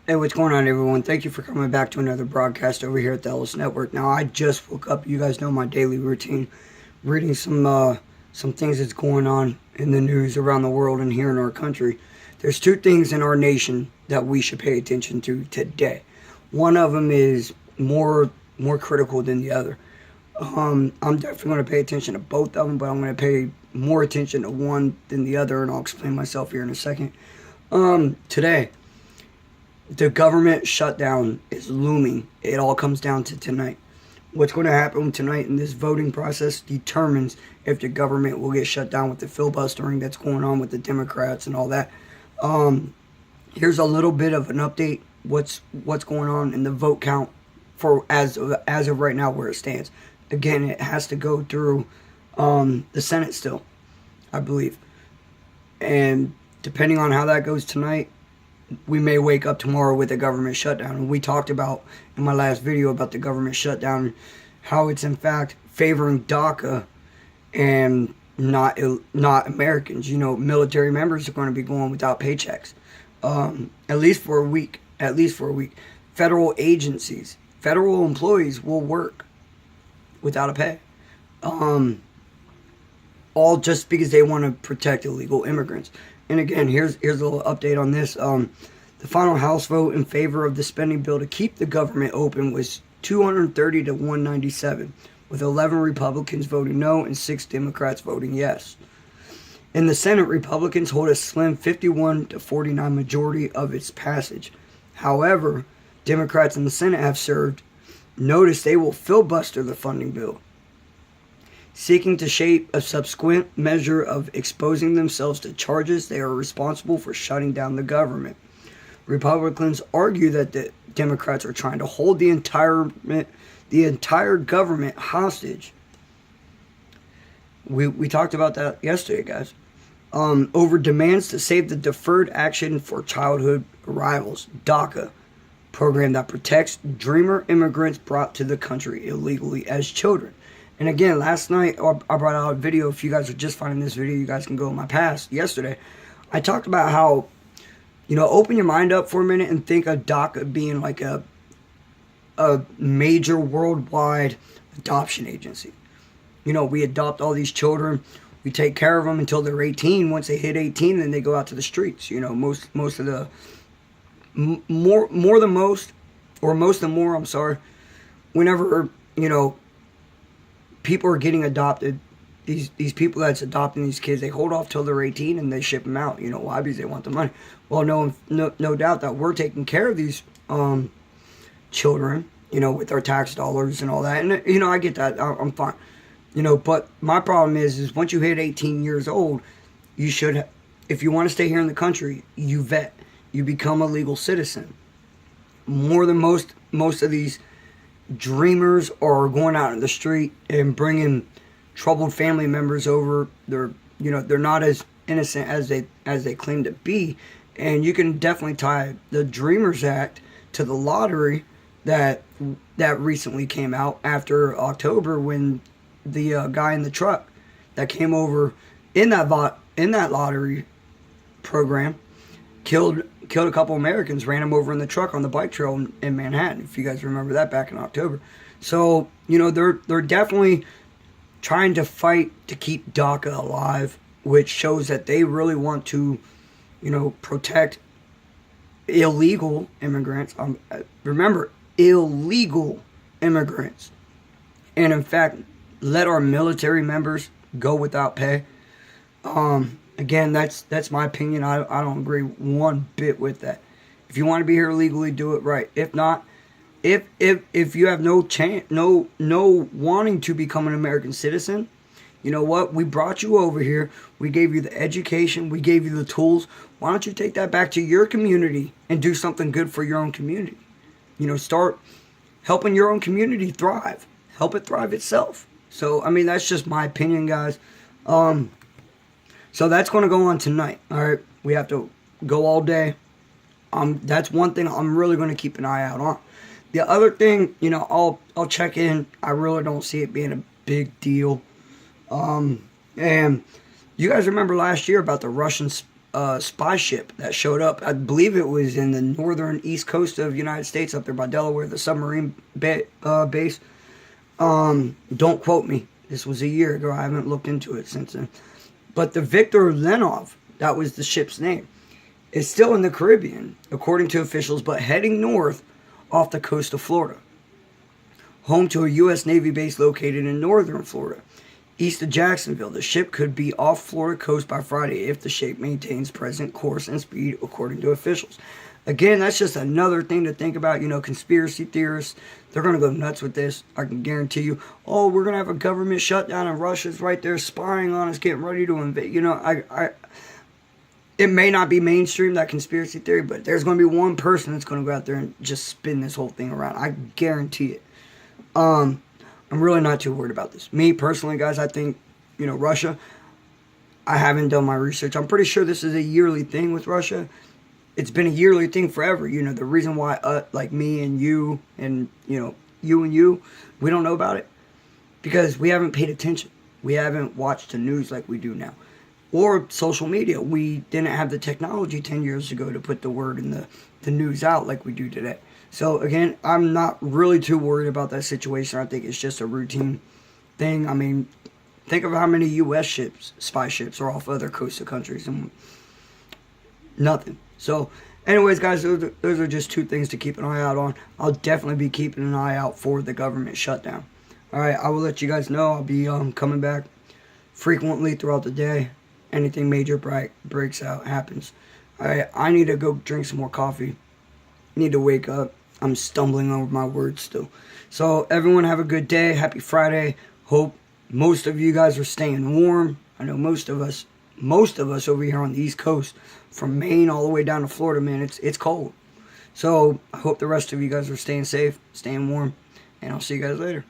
Hey, what's going on, everyone? Thank you for coming back to another broadcast over here at the Ellis Network. Now, I just woke up. You guys know my daily routine, reading some things that's going on in the news around the world and here in our country. There's two things in our nation that we should pay attention to today. One of them is more critical than the other. I'm definitely going to pay attention to both of them, but I'm going to pay more attention to one than the other, and I'll explain myself here in a second. Today, the government shutdown is looming. It all comes down to tonight. What's going to happen tonight in this voting process determines if the government will get shut down with the filibustering that's going on with the Democrats and all that. Here's a little bit of an update. What's going on in the vote count for as of right now where it stands. Again, it has to go through the Senate still, I believe. And depending on how that goes tonight, we may wake up tomorrow with a government shutdown. And we talked about in my last video about the government shutdown, how it's in fact favoring DACA and not Americans. You know, military members are going to be going without paychecks, at least for a week. At least for a week. Federal agencies, federal employees will work without a pay. All just because they want to protect illegal immigrants. And again, here's a little update on this. The final House vote in favor of the spending bill to keep the government open was 230 to 197, with 11 Republicans voting no and 6 Democrats voting yes. In the Senate, Republicans hold a slim 51 to 49 majority of its passage. However, Democrats in the Senate have served notice they will filibuster the funding bill, seeking to shape a subsequent measure of exposing themselves to charges they are responsible for shutting down the government. Republicans argue that the Democrats are trying to hold the entire government hostage. We talked about that yesterday, guys. Over demands to save the Deferred Action for Childhood Arrivals, DACA, program that protects dreamer immigrants brought to the country illegally as children. And again, last night I brought out a video. If you guys are just finding this video, you guys can go in my past. Yesterday, I talked about how, open your mind up for a minute and think of DACA being like a major worldwide adoption agency. We adopt all these children. We take care of them until they're 18. Once they hit 18, then they go out to the streets. Most of the more than most, or most than more. I'm sorry. Whenever people are getting adopted, these people that's adopting these kids, they hold off till they're 18 and they ship them out. Why? Because they want the money. Well, no doubt that we're taking care of these children, with our tax dollars and all that. And I get that. I'm fine. But my problem is once you hit 18 years old, you should, if you want to stay here in the country, you vet. You become a legal citizen. More than most of these dreamers are going out in the street and bringing troubled family members over. They're not as innocent as they claim to be, and you can definitely tie the Dreamers Act to the lottery that recently came out after October, when the guy in the truck that came over in that lottery program killed a couple Americans, ran them over in the truck on the bike trail in Manhattan, if you guys remember that back in October. So, they're definitely trying to fight to keep DACA alive, which shows that they really want to, protect illegal immigrants. Remember, illegal immigrants. And in fact, let our military members go without pay. Again, that's my opinion. I don't agree one bit with that. If you want to be here illegally, do it right. If not, if you have no chance, no wanting to become an American citizen, you know what? We brought you over here. We gave you the education. We gave you the tools. Why don't you take that back to your community and do something good for your own community? Start helping your own community thrive. Help it thrive itself. So, that's just my opinion, guys. So that's going to go on tonight. All right, we have to go all day. That's one thing I'm really going to keep an eye out on. The other thing, I'll check in. I really don't see it being a big deal. And you guys remember last year about the Russian spy ship that showed up. I believe it was in the northern east coast of the United States, up there by Delaware, the submarine base. Don't quote me. This was a year ago. I haven't looked into it since then. But the Victor Lenov, that was the ship's name, is still in the Caribbean, according to officials, but heading north off the coast of Florida, home to a U.S. Navy base located in northern Florida, east of Jacksonville. The ship could be off Florida coast by Friday if the shape maintains present course and speed, according to officials. Again, that's just another thing to think about. You know, conspiracy theorists, they're going to go nuts with this. I can guarantee you. Oh, we're going to have a government shutdown and Russia's right there spying on us, getting ready to invade. You know, it may not be mainstream, that conspiracy theory, but there's going to be one person that's going to go out there and just spin this whole thing around. I guarantee it. I'm really not too worried about this. Me, personally, guys, I think, you know, Russia, I haven't done my research. I'm pretty sure this is a yearly thing with Russia. It's been a yearly thing forever. You know, the reason why, like me and you, you know, you and you, we don't know about it, because we haven't paid attention. We haven't watched the news like we do now. Or social media. We didn't have the technology 10 years ago to put the word in the news out like we do today. So, again, I'm not really too worried about that situation. I think it's just a routine thing. I mean, think of how many U.S. ships, spy ships, are off other coastal countries, and nothing. So, anyways, guys, those are just two things to keep an eye out on. I'll definitely be keeping an eye out for the government shutdown. All right, I will let you guys know. I'll be coming back frequently throughout the day. Anything major breaks out, happens. All right, I need to go drink some more coffee. Need to wake up. I'm stumbling over my words still. So, everyone have a good day. Happy Friday. Hope most of you guys are staying warm. I know most of us over here on the East Coast, from Maine all the way down to Florida, man, it's cold. So, I hope the rest of you guys are staying safe, staying warm, and I'll see you guys later.